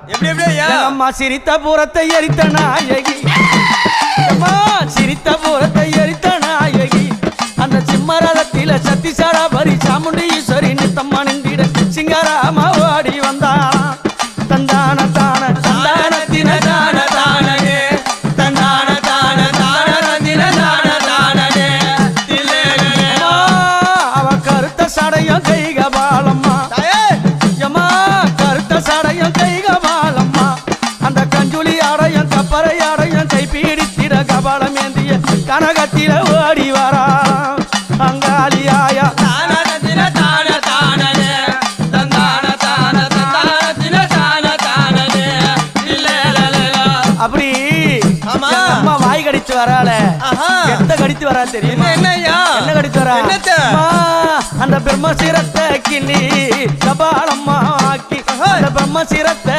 எப்படி எப்படியா அம்மா சிரித்த பூரத்தை எரித்த நாயகி அம்மா சிரித்த பூரத்தை எரித்த நாயகி அந்த சிம்மரதத்தில சத்திசாரா பரி சாமுண்டி ஈஸ்வரி நித்தம்மா நின்றிட சிங்காராமா ஓடி வந்தா தந்தான தான தந்தான தின தான தானே தந்தான தான தான தின தான தானே அவ கருத்த சடையும் கைகபாலம்மா யமா கருத்த சடையும் கைகபாலம்மா அந்த கஞ்சுளி ஆடையும் கப்பரை ஆடையும் கைப்பீடித்திட கபாலம் ஏந்திய கனகத்தில ஓடி வரா அங்காளியாயா அப்படி அம்மா வாய் கடிச்சு வரால எத்த கடித்து வரா தெரியும் என்ன கடிச்சு வரா அந்த பிரம்ம சிரத்தை கிள்ளி கபாலம்மா ஆக்கி அந்த பிரம்ம சிரத்தை